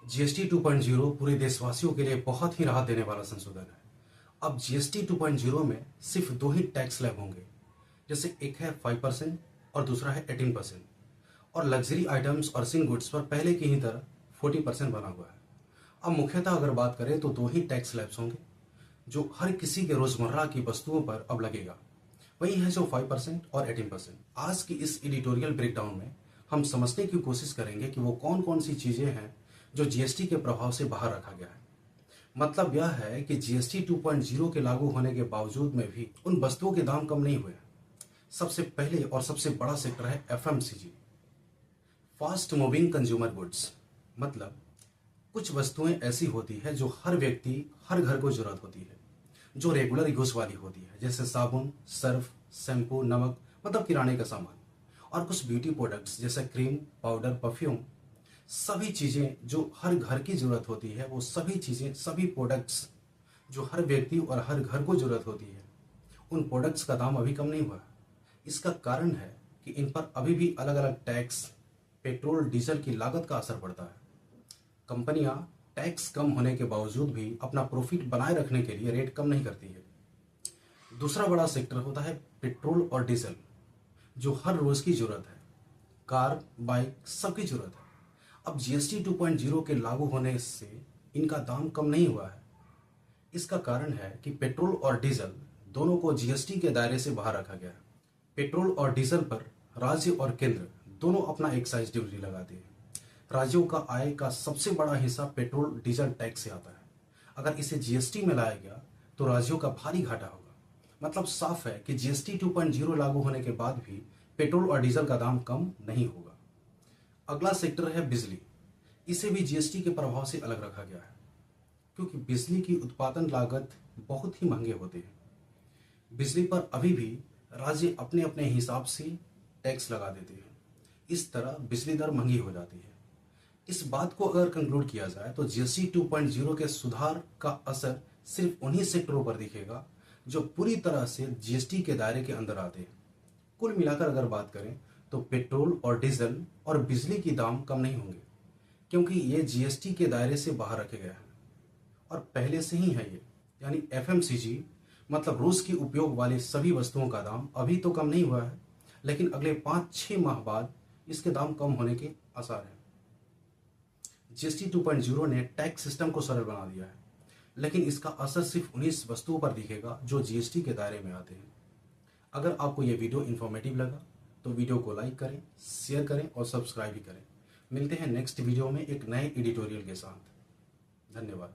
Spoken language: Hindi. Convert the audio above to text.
जीएसटी 2.0 पूरे देशवासियों के लिए बहुत ही राहत देने वाला संशोधन है। अब जीएसटी 2.0 में सिर्फ दो ही टैक्स स्लैब होंगे, जैसे एक है 5% और दूसरा है 18%। और लग्जरी आइटम्स और सिंग गुड्स पर पहले की ही तरह 40% बना हुआ है। अब मुख्यतः अगर बात करें तो दो ही टैक्स स्लैब्स होंगे जो हर किसी के रोजमर्रा की वस्तुओं पर अब लगेगा। वही है जो 5% और 18%। आज की इस एडिटोरियल ब्रेकडाउन में हम समझने की कोशिश करेंगे कि वो कौन कौन सी चीजें हैं जो जीएसटी के प्रभाव से बाहर रखा गया है। मतलब यह है कि जीएसटी 2.0 के लागू होने के बावजूद में भी उन वस्तुओं के दाम कम नहीं हुए। सबसे पहले और सबसे बड़ा सेक्टर है FMCG, fast moving consumer goods. मतलब कुछ वस्तुएं ऐसी होती है जो हर व्यक्ति हर घर को जरूरत होती है, जो रेगुलर यूज वाली होती है, जैसे साबुन, सर्फ, शैम्पू, नमक, मतलब किराने का सामान। और कुछ ब्यूटी प्रोडक्ट्स जैसे क्रीम, पाउडर, परफ्यूम, सभी चीजें जो हर घर की जरूरत होती है, वो सभी चीजें, सभी प्रोडक्ट्स जो हर व्यक्ति और हर घर को जरूरत होती है, उन प्रोडक्ट्स का दाम अभी कम नहीं हुआ। इसका कारण है कि इन पर अभी भी अलग अलग टैक्स, पेट्रोल, डीजल की लागत का असर पड़ता है। कंपनियां टैक्स कम होने के बावजूद भी अपना प्रॉफिट बनाए रखने के लिए रेट कम नहीं करती है। दूसरा बड़ा सेक्टर होता है पेट्रोल और डीजल, जो हर रोज की जरूरत है, कार, बाइक, सबकी जरूरत है। अब जीएसटी 2.0 के लागू होने से इनका दाम कम नहीं हुआ है। इसका कारण है कि पेट्रोल और डीजल दोनों को जीएसटी के दायरे से बाहर रखा गया है। पेट्रोल और डीजल पर राज्य और केंद्र दोनों अपना एक्साइज ड्यूटी लगाते हैं। राज्यों का आय का सबसे बड़ा हिस्सा पेट्रोल डीजल टैक्स से आता है। अगर इसे जीएसटी में लाया गया तो राज्यों का भारी घाटा होगा। मतलब साफ है कि जीएसटी 2.0 लागू होने के बाद भी पेट्रोल और डीजल का दाम कम नहीं होगा। अगला सेक्टर है बिजली। इसे भी जीएसटी के प्रभाव से अलग रखा गया है, क्योंकि बिजली की उत्पादन लागत बहुत ही महंगे होते हैं। बिजली पर अभी भी राज्य अपने अपने हिसाब से टैक्स लगा देते हैं। इस तरह बिजली दर महंगी हो जाती है। इस बात को अगर कंक्लूड किया जाए तो जीएसटी 2.0 के सुधार का असर सिर्फ उन्हीं सेक्टरों पर दिखेगा जो पूरी तरह से जीएसटी के दायरे के अंदर आते हैं। कुल मिलाकर अगर बात करें तो पेट्रोल और डीजल और बिजली की दाम कम नहीं होंगे, क्योंकि ये जीएसटी के दायरे से बाहर रखे गए हैं और पहले से ही है ये। यानी एफएमसीजी मतलब रोज की उपयोग वाली सभी वस्तुओं का दाम अभी तो कम नहीं हुआ है, लेकिन अगले 5-6 माह बाद इसके दाम कम होने के आसार हैं। जीएसटी 2.0 ने टैक्स सिस्टम को सरल बना दिया है, लेकिन इसका असर सिर्फ उन्हीं वस्तुओं पर दिखेगा जो जीएसटी के दायरे में आते हैं। अगर आपको यह वीडियो इन्फॉर्मेटिव लगा तो वीडियो को लाइक करें, शेयर करें और सब्सक्राइब भी करें। मिलते हैं नेक्स्ट वीडियो में एक नए एडिटोरियल के साथ। धन्यवाद।